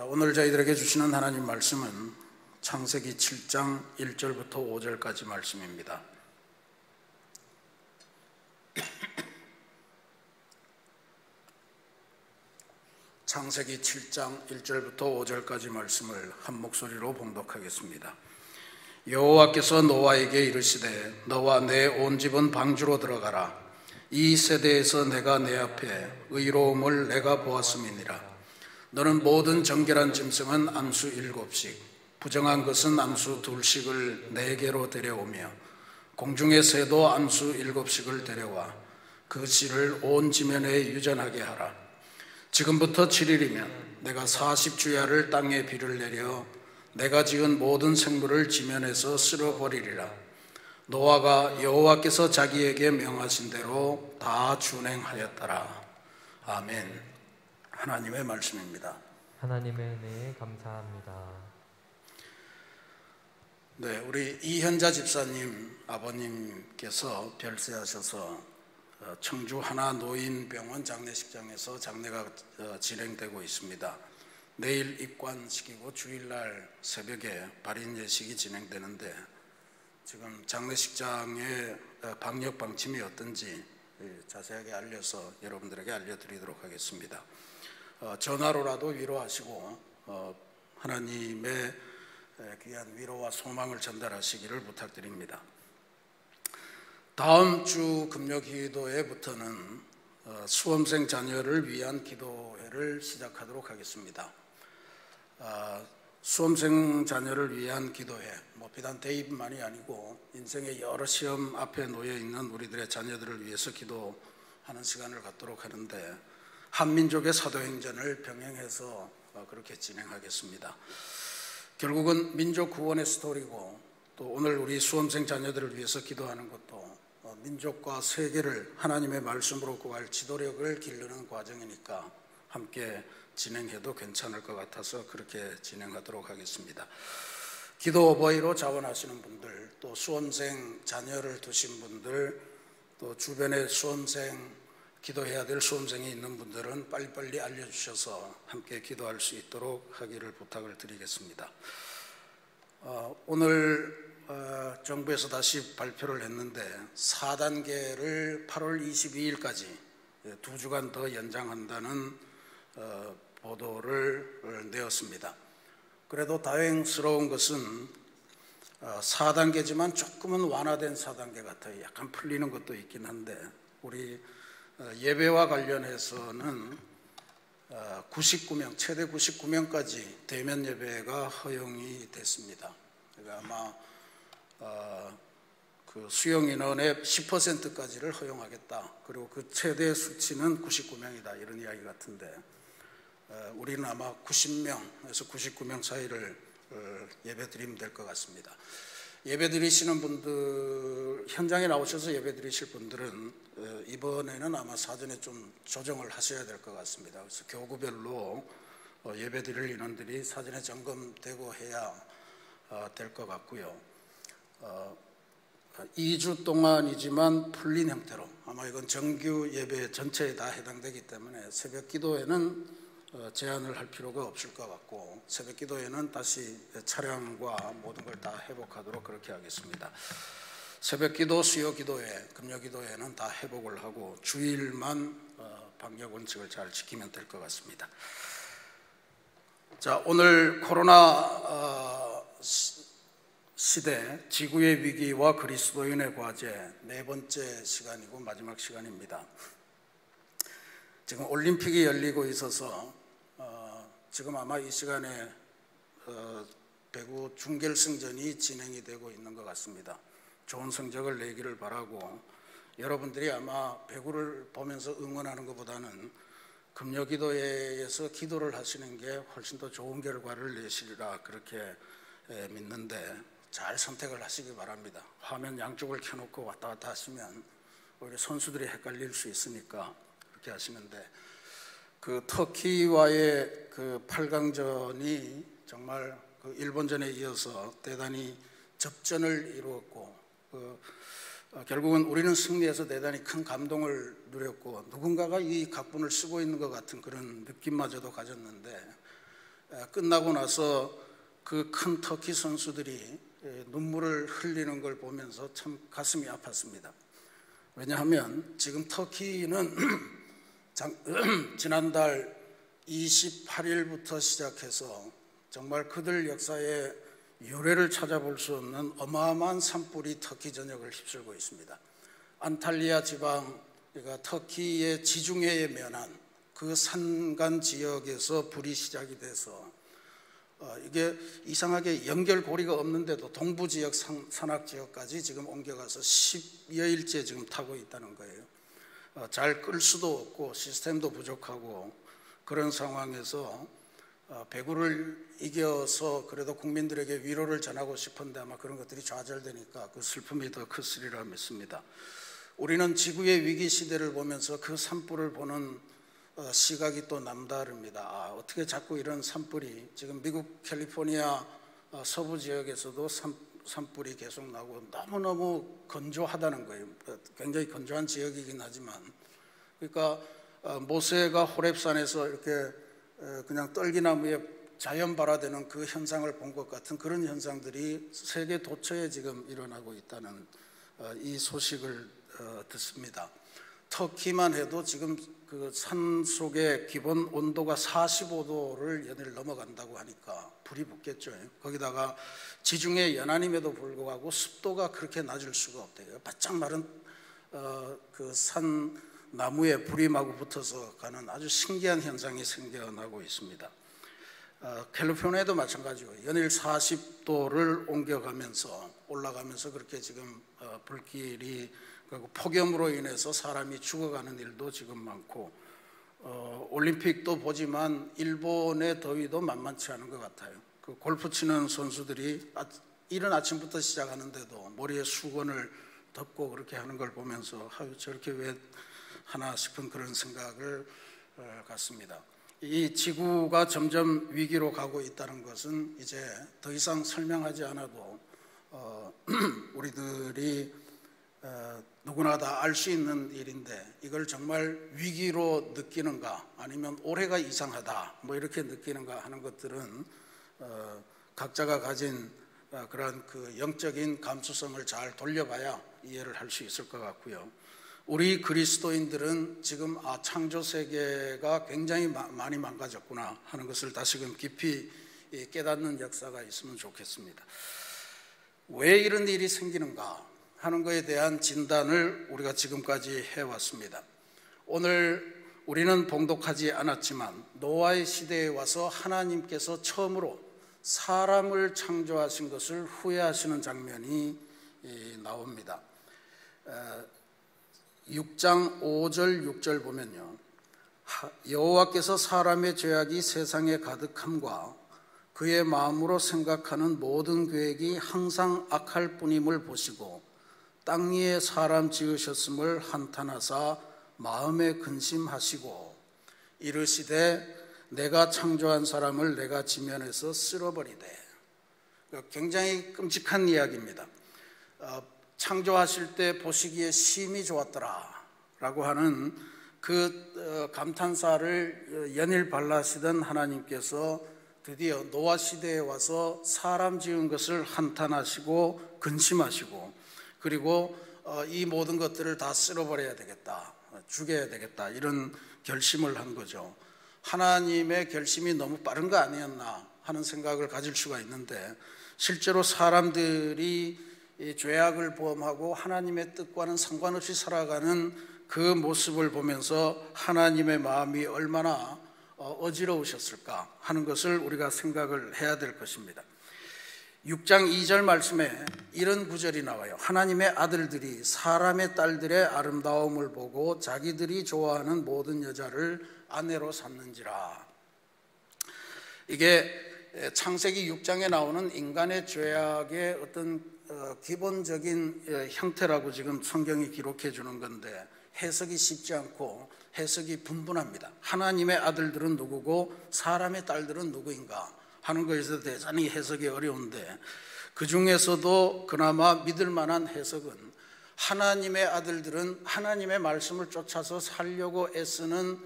오늘 저희들에게 주시는 하나님 말씀은 창세기 7장 1절부터 5절까지 말씀입니다. 창세기 7장 1절부터 5절까지 말씀을 한 목소리로 봉독하겠습니다. 여호와께서 노아에게 이르시되 너와 내 온 집은 방주로 들어가라. 이 세대에서 내가 내 앞에 의로움을 내가 보았음이니라. 너는 모든 정결한 짐승은 암수 7씩, 부정한 것은 암수 2씩을 내게로 데려오며 공중의 새도 암수 7씩을 데려와 그 씨를 온 지면에 유전하게 하라. 지금부터 7일이면 내가 40주야를 땅에 비를 내려 내가 지은 모든 생물을 지면에서 쓸어버리리라. 노아가 여호와께서 자기에게 명하신 대로 다 준행하였더라. 아멘. 하나님의 말씀입니다. 하나님의 은혜에 감사합니다. 네, 우리 이현자 집사님 아버님께서 별세하셔서 청주 하나노인병원 장례식장에서 장례가 진행되고 있습니다. 내일 입관식이고 주일날 새벽에 발인 예식이 진행되는데 지금 장례식장의 방역 방침이 어떤지 자세하게 알려서 여러분들에게 알려드리도록 하겠습니다. 전화로라도 위로하시고 하나님의 귀한 위로와 소망을 전달하시기를 부탁드립니다. 다음 주 금요 기도회부터는 수험생 자녀를 위한 기도회를 시작하도록 하겠습니다. 수험생 자녀를 위한 기도회, 비단 대입만이 아니고 인생의 여러 시험 앞에 놓여 있는 우리들의 자녀들을 위해서 기도하는 시간을 갖도록 하는데 한민족의 사도행전을 병행해서 그렇게 진행하겠습니다. 결국은 민족 구원의 스토리고 또 오늘 우리 수험생 자녀들을 위해서 기도하는 것도 민족과 세계를 하나님의 말씀으로 구할 지도력을 기르는 과정이니까 함께 진행해도 괜찮을 것 같아서 그렇게 진행하도록 하겠습니다. 기도 어버이로 자원하시는 분들, 또 수험생 자녀를 두신 분들, 또 주변에 수험생 기도해야 될 수험생이 있는 분들은 빨리빨리 알려주셔서 함께 기도할 수 있도록 하기를 부탁을 드리겠습니다. 오늘 정부에서 다시 발표를 했는데 4단계를 8월 22일까지 2주간 더 연장한다는 보도를 내었습니다. 그래도 다행스러운 것은 4단계지만 조금은 완화된 4단계 같아요. 약간 풀리는 것도 있긴 한데 우리 예배와 관련해서는 99명, 최대 99명까지 대면 예배가 허용이 됐습니다. 그러니까 아마 그 수용 인원의 10%까지를 허용하겠다. 그리고 그 최대 수치는 99명이다. 이런 이야기 같은데 우리는 아마 90명에서 99명 사이를 예배 드리면 될 것 같습니다. 예배 드리시는 분들, 현장에 나오셔서 예배 드리실 분들은 이번에는 아마 사전에 좀 조정을 하셔야 될 것 같습니다. 그래서 교구별로 예배 드릴 인원들이 사전에 점검되고 해야 될 것 같고요. 2주 동안이지만 풀린 형태로 아마 이건 정규 예배 전체에 다 해당되기 때문에 새벽 기도에는 제한을 할 필요가 없을 것 같고 새벽 기도에는 다시 차량과 모든 걸 다 회복하도록 그렇게 하겠습니다. 새벽 기도, 수요 기도회, 금요 기도회는 다 회복을 하고 주일만 방역 원칙을 잘 지키면 될 것 같습니다. 자, 오늘 코로나 시대 지구의 위기와 그리스도인의 과제 네 번째 시간이고 마지막 시간입니다. 지금 올림픽이 열리고 있어서 지금 아마 이 시간에 배구 준결승전이 진행이 되고 있는 것 같습니다. 좋은 성적을 내기를 바라고 여러분들이 아마 배구를 보면서 응원하는 것보다는 금요 기도회에서 기도를 하시는 게 훨씬 더 좋은 결과를 내시리라 그렇게 믿는데 잘 선택을 하시기 바랍니다. 화면 양쪽을 켜놓고 왔다 갔다 하시면 오히려 선수들이 헷갈릴 수 있으니까 그렇게 하시는데 그 터키와의 그 8강전이 정말 그 일본전에 이어서 대단히 접전을 이루었고 결국은 우리는 승리해서 대단히 큰 감동을 누렸고 누군가가 이 각본을 쓰고 있는 것 같은 그런 느낌마저도 가졌는데 끝나고 나서 그 큰 터키 선수들이 눈물을 흘리는 걸 보면서 참 가슴이 아팠습니다. 왜냐하면 지금 터키는 지난달 28일부터 시작해서 정말 그들 역사의 유래를 찾아볼 수 없는 어마어마한 산불이 터키 전역을 휩쓸고 있습니다. 안탈리아 지방, 그러니까 터키의 지중해에 면한 그 산간 지역에서 불이 시작이 돼서 이게 이상하게 연결고리가 없는데도 동부 지역 산악 지역까지 지금 옮겨가서 10여일째 지금 타고 있다는 거예요. 잘 끌 수도 없고 시스템도 부족하고 그런 상황에서 배구를 이겨서 그래도 국민들에게 위로를 전하고 싶은데 아마 그런 것들이 좌절되니까 그 슬픔이 더 크으리라 믿습니다. 우리는 지구의 위기 시대를 보면서 그 산불을 보는 시각이 또 남다릅니다. 어떻게 자꾸 이런 산불이, 지금 미국 캘리포니아 서부 지역에서도 산불이 계속 나고 너무너무 건조하다는 거예요. 굉장히 건조한 지역이긴 하지만, 그러니까 모세가 호렙산에서 이렇게 그냥 떨기나무에 자연 발화되는 그 현상을 본 것 같은 그런 현상들이 세계 도처에 지금 일어나고 있다는 이 소식을 듣습니다. 터키만 해도 지금 그 산 속의 기본 온도가 45도를 연일 넘어간다고 하니까 불이 붙겠죠. 거기다가 지중해 연안임에도 불구하고 습도가 그렇게 낮을 수가 없대요. 바짝 마른 그 산 나무에 불이 마구 붙어서 가는 아주 신기한 현상이 생겨나고 있습니다. 캘리포니아도 마찬가지고 연일 40도를 옮겨가면서 올라가면서 그렇게 지금 불길이, 그리고 폭염으로 인해서 사람이 죽어가는 일도 지금 많고, 올림픽도 보지만 일본의 더위도 만만치 않은 것 같아요. 그 골프 치는 선수들이 이른 아침부터 시작하는데도 머리에 수건을 덮고 그렇게 하는 걸 보면서 저렇게 왜 하나 싶은 그런 생각을 갖습니다. 이 지구가 점점 위기로 가고 있다는 것은 이제 더 이상 설명하지 않아도 우리들이 누구나 다 알 수 있는 일인데, 이걸 정말 위기로 느끼는가 아니면 올해가 이상하다 뭐 이렇게 느끼는가 하는 것들은 각자가 가진 그런 그 영적인 감수성을 잘 돌려봐야 이해를 할 수 있을 것 같고요. 우리 그리스도인들은 지금 창조 세계가 굉장히 많이 망가졌구나 하는 것을 다시금 깊이 깨닫는 역사가 있으면 좋겠습니다. 왜 이런 일이 생기는가 하는 것에 대한 진단을 우리가 지금까지 해왔습니다. 오늘 우리는 봉독하지 않았지만 노아의 시대에 와서 하나님께서 처음으로 사람을 창조하신 것을 후회하시는 장면이 나옵니다. 6장 5절 6절 보면요, 여호와께서 사람의 죄악이 세상에 가득함과 그의 마음으로 생각하는 모든 계획이 항상 악할 뿐임을 보시고 땅 위에 사람 지으셨음을 한탄하사 마음에 근심하시고 이르시되 내가 창조한 사람을 내가 지면에서 쓸어버리되. 굉장히 끔찍한 이야기입니다. 창조하실 때 보시기에 심히 좋았더라 라고 하는 그 감탄사를 연일 발라시던 하나님께서 드디어 노아 시대에 와서 사람 지은 것을 한탄하시고 근심하시고, 그리고 이 모든 것들을 다 쓸어버려야 되겠다, 죽여야 되겠다, 이런 결심을 한 거죠. 하나님의 결심이 너무 빠른 거 아니었나 하는 생각을 가질 수가 있는데, 실제로 사람들이 이 죄악을 범하고 하나님의 뜻과는 상관없이 살아가는 그 모습을 보면서 하나님의 마음이 얼마나 어지러우셨을까 하는 것을 우리가 생각을 해야 될 것입니다. 6장 2절 말씀에 이런 구절이 나와요. 하나님의 아들들이 사람의 딸들의 아름다움을 보고 자기들이 좋아하는 모든 여자를 아내로 삼는지라. 이게 창세기 6장에 나오는 인간의 죄악의 어떤 기본적인 형태라고 지금 성경이 기록해 주는 건데, 해석이 쉽지 않고 해석이 분분합니다. 하나님의 아들들은 누구고 사람의 딸들은 누구인가 하는 것에서 대단히 해석이 어려운데, 그 중에서도 그나마 믿을 만한 해석은 하나님의 아들들은 하나님의 말씀을 쫓아서 살려고 애쓰는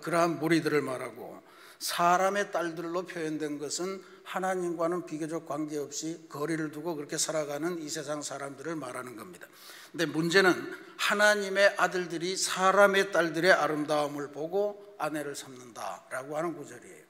그러한 무리들을 말하고, 사람의 딸들로 표현된 것은 하나님과는 비교적 관계없이 거리를 두고 그렇게 살아가는 이 세상 사람들을 말하는 겁니다. 근데 문제는 하나님의 아들들이 사람의 딸들의 아름다움을 보고 아내를 삼는다라고 하는 구절이에요.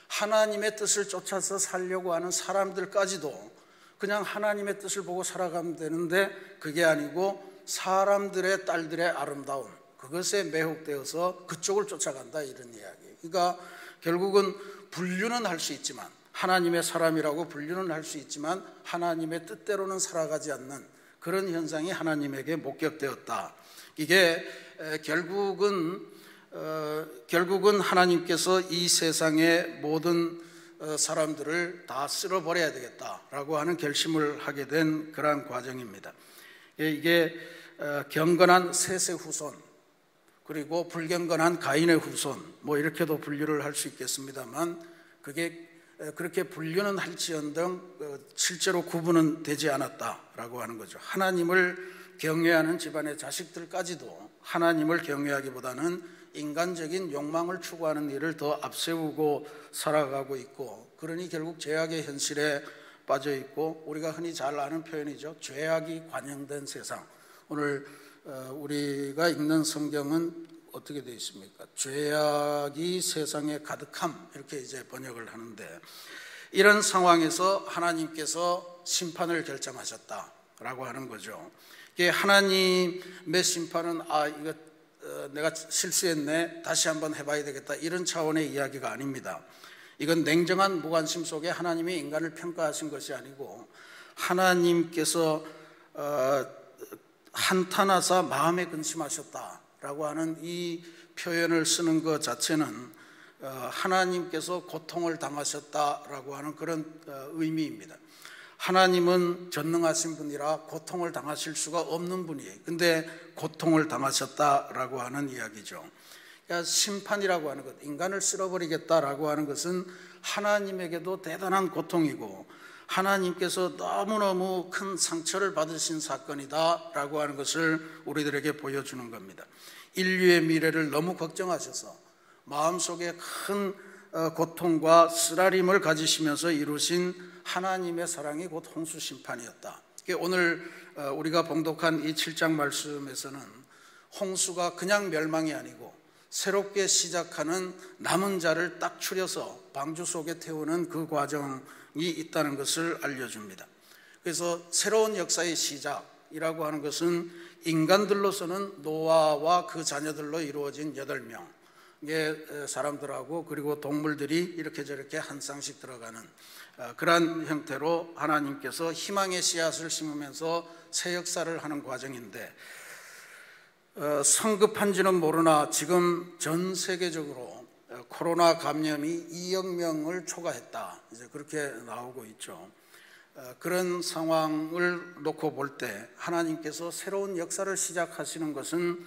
하나님의 뜻을 쫓아서 살려고 하는 사람들까지도 그냥 하나님의 뜻을 보고 살아가면 되는데 그게 아니고 사람들의 딸들의 아름다움, 그것에 매혹되어서 그쪽을 쫓아간다, 이런 이야기예요. 그러니까 결국은 분류는 할 수 있지만, 하나님의 사람이라고 분류는 할 수 있지만 하나님의 뜻대로는 살아가지 않는 그런 현상이 하나님에게 목격되었다. 이게 결국은 하나님께서 이 세상의 모든 사람들을 다 쓸어버려야 되겠다라고 하는 결심을 하게 된 그러한 과정입니다. 이게 경건한 셋의 후손, 그리고 불경건한 가인의 후손, 뭐 이렇게도 분류를 할 수 있겠습니다만, 그게 그렇게 분류는 할지언정 실제로 구분은 되지 않았다라고 하는 거죠. 하나님을 경외하는 집안의 자식들까지도 하나님을 경외하기보다는 인간적인 욕망을 추구하는 일을 더 앞세우고 살아가고 있고, 그러니 결국 죄악의 현실에 빠져 있고, 우리가 흔히 잘 아는 표현이죠. 죄악이 관영된 세상. 오늘 우리가 읽는 성경은 어떻게 되어 있습니까? 죄악이 세상에 가득함, 이렇게 이제 번역을 하는데, 이런 상황에서 하나님께서 심판을 결정하셨다라고 하는 거죠. 이게 하나님의 심판은 이거 내가 실수했네, 다시 한번 해봐야 되겠다, 이런 차원의 이야기가 아닙니다. 이건 냉정한 무관심 속에 하나님이 인간을 평가하신 것이 아니고, 하나님께서 한탄하사 마음에 근심하셨다라고 하는 이 표현을 쓰는 것 자체는 하나님께서 고통을 당하셨다라고 하는 그런 의미입니다. 하나님은 전능하신 분이라 고통을 당하실 수가 없는 분이에요. 근데 고통을 당하셨다라고 하는 이야기죠. 그러니까 심판이라고 하는 것, 인간을 쓸어버리겠다라고 하는 것은 하나님에게도 대단한 고통이고, 하나님께서 너무너무 큰 상처를 받으신 사건이다라고 하는 것을 우리들에게 보여주는 겁니다. 인류의 미래를 너무 걱정하셔서 마음속에 큰 고통과 쓰라림을 가지시면서 이루신 하나님의 사랑이 곧 홍수 심판이었다. 오늘 우리가 봉독한 이 7장 말씀에서는 홍수가 그냥 멸망이 아니고 새롭게 시작하는 남은 자를 딱 추려서 방주 속에 태우는 그 과정이 있다는 것을 알려줍니다. 그래서 새로운 역사의 시작이라고 하는 것은 인간들로서는 노아와 그 자녀들로 이루어진 8명의 사람들하고 그리고 동물들이 이렇게 저렇게 한 쌍씩 들어가는 그러한 형태로 하나님께서 희망의 씨앗을 심으면서 새 역사를 하는 과정인데, 성급한지는 모르나 지금 전 세계적으로 코로나 감염이 2억 명을 초과했다, 이제 그렇게 나오고 있죠. 그런 상황을 놓고 볼 때 하나님께서 새로운 역사를 시작하시는 것은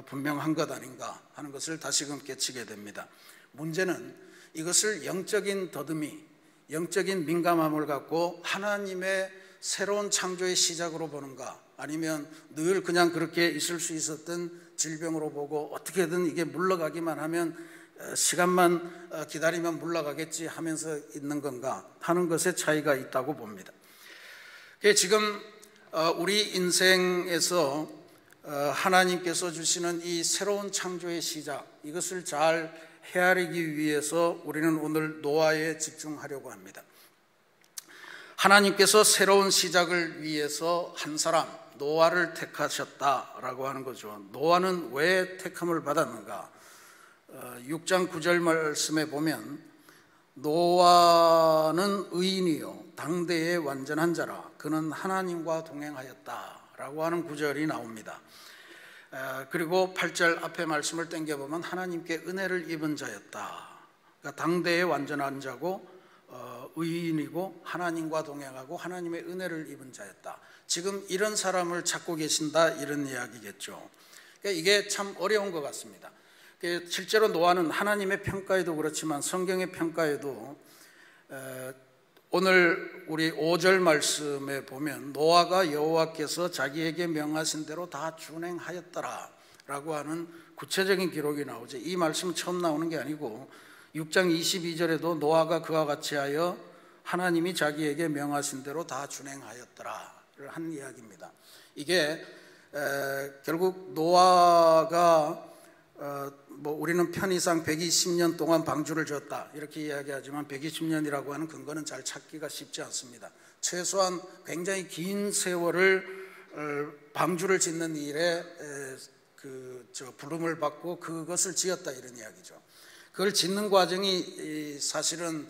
분명한 것 아닌가 하는 것을 다시금 깨치게 됩니다. 문제는 이것을 영적인 더듬이, 영적인 민감함을 갖고 하나님의 새로운 창조의 시작으로 보는가, 아니면 늘 그냥 그렇게 있을 수 있었던 질병으로 보고 어떻게든 이게 물러가기만 하면 시간만 기다리면 물러가겠지 하면서 있는 건가 하는 것에 차이가 있다고 봅니다. 지금 우리 인생에서 하나님께서 주시는 이 새로운 창조의 시작, 이것을 잘 헤아리기 위해서 우리는 오늘 노아에 집중하려고 합니다. 하나님께서 새로운 시작을 위해서 한 사람, 노아를 택하셨다라고 하는 거죠. 노아는 왜 택함을 받았는가? 6장 9절 말씀에 보면 노아는 의인이요 당대의 완전한 자라 그는 하나님과 동행하였다라고 하는 구절이 나옵니다. 그리고 8절 앞에 말씀을 땡겨보면 하나님께 은혜를 입은 자였다. 그러니까 당대의 완전한 자고 의인이고 하나님과 동행하고 하나님의 은혜를 입은 자였다. 지금 이런 사람을 찾고 계신다, 이런 이야기겠죠. 그러니까 이게 참 어려운 것 같습니다. 실제로 노아는 하나님의 평가에도 그렇지만 성경의 평가에도 오늘 우리 5절 말씀에 보면 노아가 여호와께서 자기에게 명하신 대로 다 준행하였더라 라고 하는 구체적인 기록이 나오죠. 이 말씀은 처음 나오는 게 아니고 6장 22절에도 노아가 그와 같이 하여 하나님이 자기에게 명하신 대로 다 준행하였더라를 한 이야기입니다. 이게 결국 노아가 우리는 편의상 120년 동안 방주를 지었다 이렇게 이야기하지만 120년이라고 하는 근거는 잘 찾기가 쉽지 않습니다. 최소한 굉장히 긴 세월을 방주를 짓는 일에 부름을 받고 그것을 지었다 이런 이야기죠. 그걸 짓는 과정이 사실은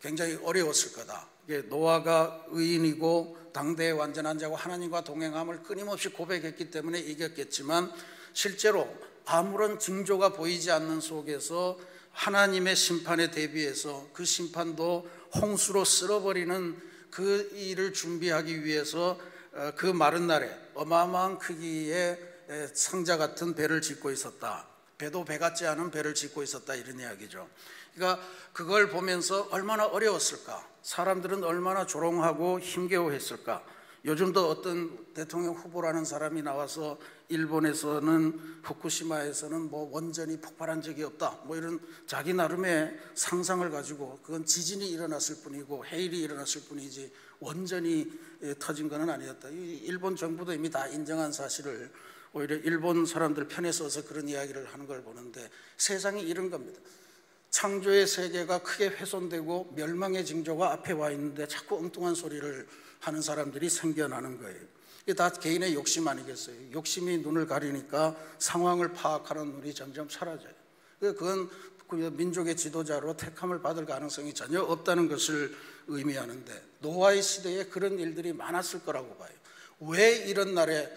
굉장히 어려웠을 거다. 노아가 의인이고 당대의 완전한 자고 하나님과 동행함을 끊임없이 고백했기 때문에 이겼겠지만 실제로 아무런 징조가 보이지 않는 속에서 하나님의 심판에 대비해서 그 심판도 홍수로 쓸어버리는 그 일을 준비하기 위해서 그 마른 날에 어마어마한 크기의 상자 같은 배를 짓고 있었다. 배도 배 같지 않은 배를 짓고 있었다 이런 이야기죠. 그러니까 그걸 보면서 얼마나 어려웠을까, 사람들은 얼마나 조롱하고 힘겨워했을까. 요즘도 어떤 대통령 후보라는 사람이 나와서 일본에서는 후쿠시마에서는 원전이 폭발한 적이 없다 이런 자기 나름의 상상을 가지고 그건 지진이 일어났을 뿐이고 해일이 일어났을 뿐이지 원전이 터진 건 아니었다. 일본 정부도 이미 다 인정한 사실을 오히려 일본 사람들 편에 서서 그런 이야기를 하는 걸 보는데 세상이 이런 겁니다. 창조의 세계가 크게 훼손되고 멸망의 징조가 앞에 와 있는데 자꾸 엉뚱한 소리를 하는 사람들이 생겨나는 거예요. 이게 다 개인의 욕심 아니겠어요? 욕심이 눈을 가리니까 상황을 파악하는 눈이 점점 사라져요. 그건 민족의 지도자로 택함을 받을 가능성이 전혀 없다는 것을 의미하는데 노아의 시대에 그런 일들이 많았을 거라고 봐요. 왜 이런 날에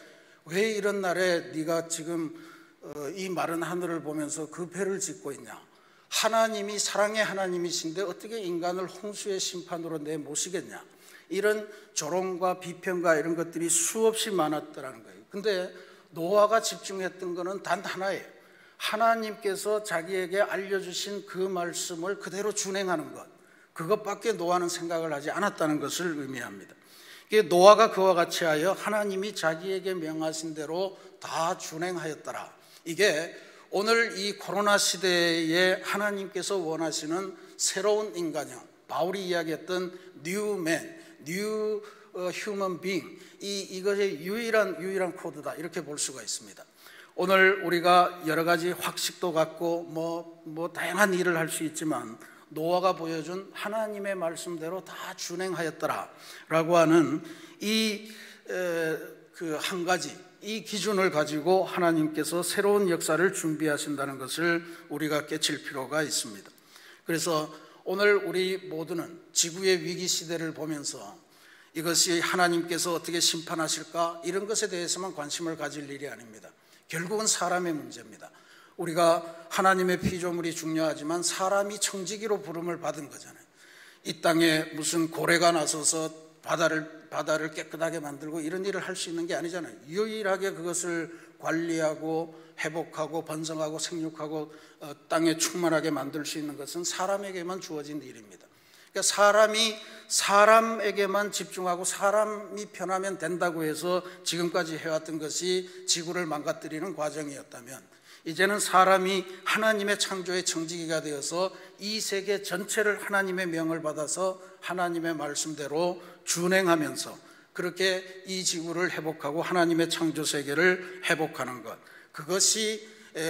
네가 지금 이 마른 하늘을 보면서 그 배를 짓고 있냐? 하나님이 사랑의 하나님이신데 어떻게 인간을 홍수의 심판으로 내모시겠냐? 이런 조롱과 비평과 이런 것들이 수없이 많았더라는 거예요. 근데 노아가 집중했던 것은 단 하나예요. 하나님께서 자기에게 알려주신 그 말씀을 그대로 준행하는 것, 그것밖에 노아는 생각을 하지 않았다는 것을 의미합니다. 노아가 그와 같이 하여 하나님이 자기에게 명하신 대로 다 준행하였더라. 이게 오늘 이 코로나 시대에 하나님께서 원하시는 새로운 인간형, 바울이 이야기했던 new man, new human being, 이것의 유일한 코드다 이렇게 볼 수가 있습니다. 오늘 우리가 여러 가지 확식도 갖고 다양한 일을 할 수 있지만 노아가 보여준 하나님의 말씀대로 다 준행하였더라 라고 하는 한 가지, 이 기준을 가지고 하나님께서 새로운 역사를 준비하신다는 것을 우리가 깨칠 필요가 있습니다. 그래서 오늘 우리 모두는 지구의 위기 시대를 보면서 이것이 하나님께서 어떻게 심판하실까 이런 것에 대해서만 관심을 가질 일이 아닙니다. 결국은 사람의 문제입니다. 우리가 하나님의 피조물이 중요하지만 사람이 청지기로 부름을 받은 거잖아요. 이 땅에 무슨 고래가 나서서 바다를 깨끗하게 만들고 이런 일을 할 수 있는 게 아니잖아요. 유일하게 그것을 관리하고 회복하고 번성하고 생육하고 땅에 충만하게 만들 수 있는 것은 사람에게만 주어진 일입니다. 그러니까 사람에게만 집중하고 사람이 편하면 된다고 해서 지금까지 해왔던 것이 지구를 망가뜨리는 과정이었다면 이제는 사람이 하나님의 창조의 청지기가 되어서 이 세계 전체를 하나님의 명을 받아서 하나님의 말씀대로 준행하면서 그렇게 이 지구를 회복하고 하나님의 창조 세계를 회복하는 것, 그것이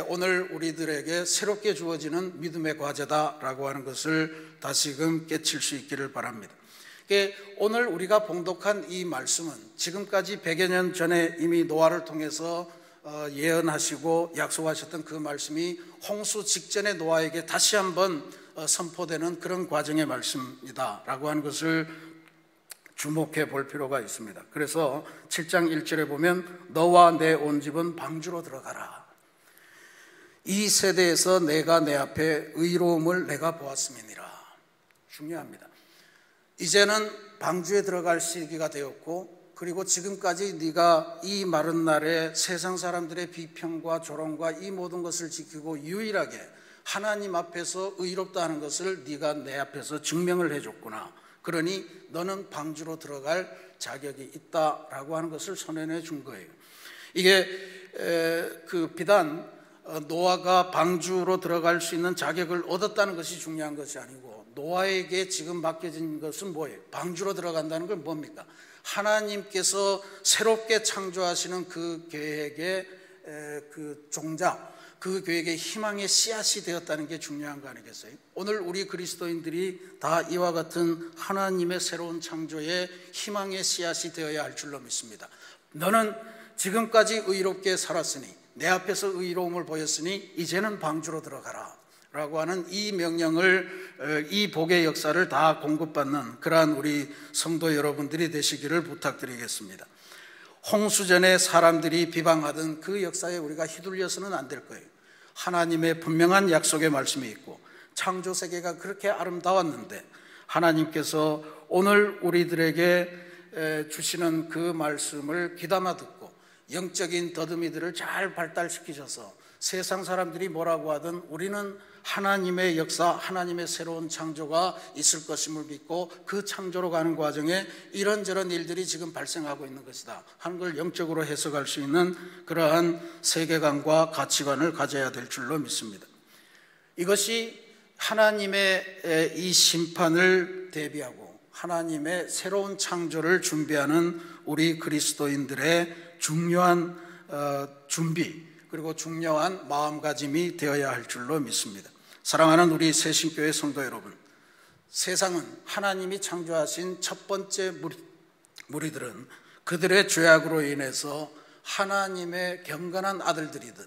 오늘 우리들에게 새롭게 주어지는 믿음의 과제다라고 하는 것을 다시금 깨칠 수 있기를 바랍니다. 오늘 우리가 봉독한 이 말씀은 지금까지 100여 년 전에 이미 노아를 통해서 예언하시고 약속하셨던 그 말씀이 홍수 직전에 노아에게 다시 한번 선포되는 그런 과정의 말씀이다 라고 하는 것을 주목해 볼 필요가 있습니다. 그래서 7장 1절에 보면 너와 내 온 집은 방주로 들어가라. 이 세대에서 내가 내 앞에 의로움을 내가 보았음이니라. 중요합니다. 이제는 방주에 들어갈 시기가 되었고 그리고 지금까지 네가 이 마른 날에 세상 사람들의 비평과 조롱과 이 모든 것을 지키고 유일하게 하나님 앞에서 의롭다 하는 것을 네가 내 앞에서 증명을 해줬구나. 그러니 너는 방주로 들어갈 자격이 있다라고 하는 것을 선언해 준 거예요. 이게 비단 노아가 방주로 들어갈 수 있는 자격을 얻었다는 것이 중요한 것이 아니고, 노아에게 지금 맡겨진 것은 뭐예요? 방주로 들어간다는 건 뭡니까? 하나님께서 새롭게 창조하시는 그 계획의 그 종자, 그 계획의 희망의 씨앗이 되었다는 게 중요한 거 아니겠어요? 오늘 우리 그리스도인들이 다 이와 같은 하나님의 새로운 창조의 희망의 씨앗이 되어야 할 줄로 믿습니다. 너는 지금까지 의롭게 살았으니, 내 앞에서 의로움을 보였으니 이제는 방주로 들어가라 라고 하는 이 명령을, 이 복의 역사를 다 공급받는 그러한 우리 성도 여러분들이 되시기를 부탁드리겠습니다. 홍수전에 사람들이 비방하던 그 역사에 우리가 휘둘려서는 안 될 거예요. 하나님의 분명한 약속의 말씀이 있고, 창조 세계가 그렇게 아름다웠는데 하나님께서 오늘 우리들에게 주시는 그 말씀을 귀담아 듣고 영적인 더듬이들을 잘 발달시키셔서 세상 사람들이 뭐라고 하든 우리는 하나님의 역사, 하나님의 새로운 창조가 있을 것임을 믿고 그 창조로 가는 과정에 이런저런 일들이 지금 발생하고 있는 것이다 하는 걸 영적으로 해석할 수 있는 그러한 세계관과 가치관을 가져야 될 줄로 믿습니다. 이것이 하나님의 이 심판을 대비하고 하나님의 새로운 창조를 준비하는 우리 그리스도인들의 중요한 준비, 그리고 중요한 마음가짐이 되어야 할 줄로 믿습니다. 사랑하는 우리 새신교회 성도 여러분, 세상은 하나님이 창조하신 첫 번째 무리들은 그들의 죄악으로 인해서 하나님의 경건한 아들들이든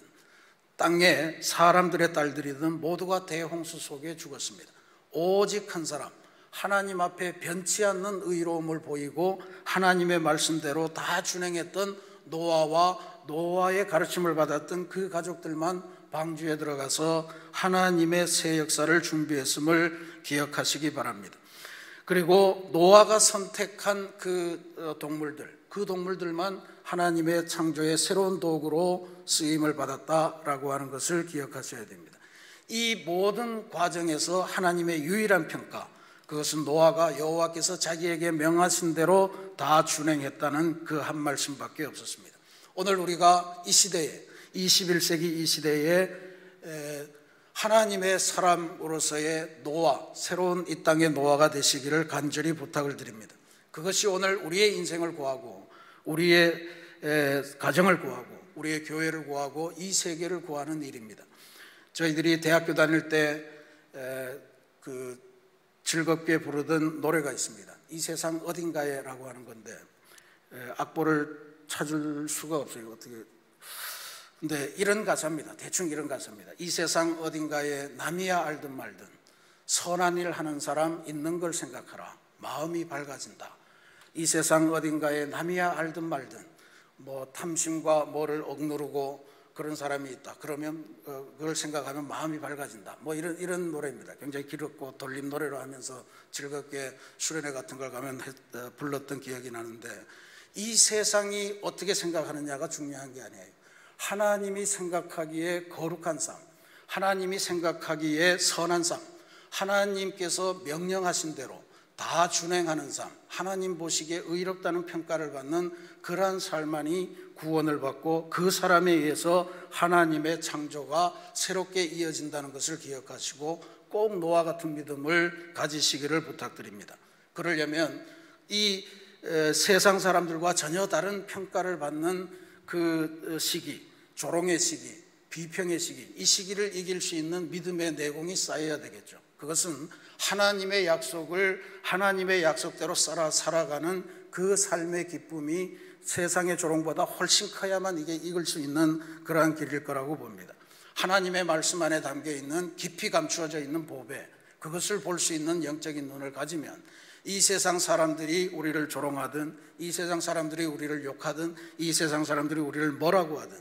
땅의 사람들의 딸들이든 모두가 대홍수 속에 죽었습니다. 오직 한 사람, 하나님 앞에 변치 않는 의로움을 보이고 하나님의 말씀대로 다 준행했던 노아와 노아의 가르침을 받았던 그 가족들만 방주에 들어가서 하나님의 새 역사를 준비했음을 기억하시기 바랍니다. 그리고 노아가 선택한 그 동물들만 하나님의 창조의 새로운 도구로 쓰임을 받았다라고 하는 것을 기억하셔야 됩니다. 이 모든 과정에서 하나님의 유일한 평가, 그것은 노아가 여호와께서 자기에게 명하신 대로 다 준행했다는 그 한 말씀밖에 없었습니다. 오늘 우리가 이 시대에, 21세기 이 시대에 하나님의 사람으로서의 노아, 새로운 이 땅의 노아가 되시기를 간절히 부탁을 드립니다. 그것이 오늘 우리의 인생을 구하고 우리의 가정을 구하고 우리의 교회를 구하고 이 세계를 구하는 일입니다. 저희들이 대학교 다닐 때 그 즐겁게 부르던 노래가 있습니다. 이 세상 어딘가에 라고 하는 건데 악보를 찾을 수가 없어요. 어떻게? 근데 이런 가사입니다. 대충 이런 가사입니다. 이 세상 어딘가에 남이야 알든 말든 선한 일 하는 사람 있는 걸 생각하라. 마음이 밝아진다. 이 세상 어딘가에 남이야 알든 말든 뭐 탐심과 뭐를 억누르고 그런 사람이 있다. 그러면 그걸 생각하면 마음이 밝아진다. 뭐 이런 노래입니다. 굉장히 길었고 돌림 노래로 하면서 즐겁게 수련회 같은 걸 가면 불렀던 기억이 나는데, 이 세상이 어떻게 생각하느냐가 중요한 게 아니에요. 하나님이 생각하기에 거룩한 삶, 하나님이 생각하기에 선한 삶, 하나님께서 명령하신 대로 다 준행하는 삶, 하나님 보시기에 의롭다는 평가를 받는 그러한 삶만이 구원을 받고 그 사람에 의해서 하나님의 창조가 새롭게 이어진다는 것을 기억하시고 꼭 노아 같은 믿음을 가지시기를 부탁드립니다. 그러려면 이 세상 사람들과 전혀 다른 평가를 받는 그 시기, 조롱의 시기, 비평의 시기, 이 시기를 이길 수 있는 믿음의 내공이 쌓여야 되겠죠. 그것은 하나님의 약속을 하나님의 약속대로 살아가는 그 삶의 기쁨이 세상의 조롱보다 훨씬 커야만 이게 이길 수 있는 그러한 길일 거라고 봅니다. 하나님의 말씀 안에 담겨있는 깊이 감추어져 있는 보배, 그것을 볼 수 있는 영적인 눈을 가지면 이 세상 사람들이 우리를 조롱하든 이 세상 사람들이 우리를 욕하든 이 세상 사람들이 우리를 뭐라고 하든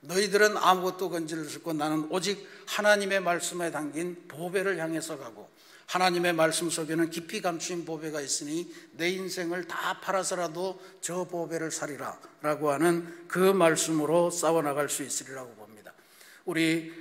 너희들은 아무것도 건질 수 없고 나는 오직 하나님의 말씀에 담긴 보배를 향해서 가고 하나님의 말씀 속에는 깊이 감추인 보배가 있으니 내 인생을 다 팔아서라도 저 보배를 사리라 라고 하는 그 말씀으로 싸워나갈 수 있으리라고 봅니다. 우리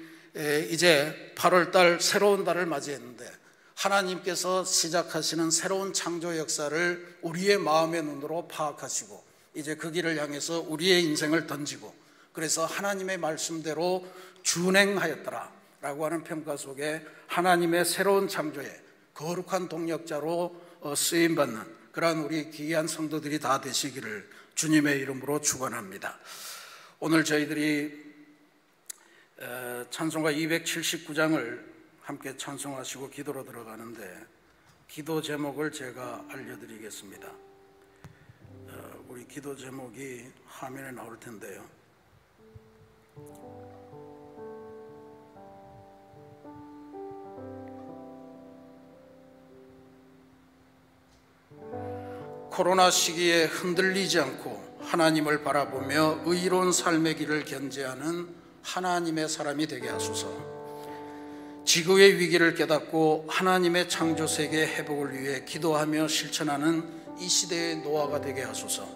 이제 8월달 새로운 달을 맞이했는데 하나님께서 시작하시는 새로운 창조 역사를 우리의 마음의 눈으로 파악하시고 이제 그 길을 향해서 우리의 인생을 던지고 그래서 하나님의 말씀대로 준행하였더라라고 하는 평가 속에 하나님의 새로운 창조의 거룩한 동력자로 쓰임받는 그러한 우리 귀한 성도들이 다 되시기를 주님의 이름으로 축원합니다. 오늘 저희들이 찬송가 279장을 함께 찬송하시고 기도로 들어가는데, 기도 제목을 제가 알려드리겠습니다. 우리 기도 제목이 화면에 나올 텐데요. 코로나 시기에 흔들리지 않고 하나님을 바라보며 의로운 삶의 길을 견제하는 하나님의 사람이 되게 하소서. 지구의 위기를 깨닫고 하나님의 창조 세계의 회복을 위해 기도하며 실천하는 이 시대의 노아가 되게 하소서.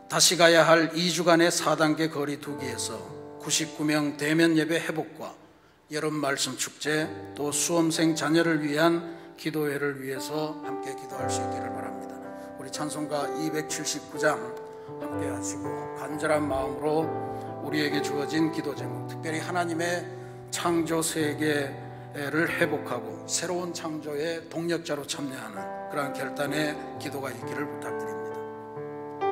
다시 가야 할 2주간의 4단계 거리 두기에서 99명 대면 예배 회복과 여름 말씀 축제, 또 수험생 자녀를 위한 기도회를 위해서 함께 기도할 수 있기를 바랍니다. 우리 찬송가 279장 함께 하시고 간절한 마음으로 우리에게 주어진 기도 제목, 특별히 하나님의 창조 세계를 회복하고 새로운 창조의 동력자로 참여하는 그러한 결단의 기도가 있기를 부탁드립니다.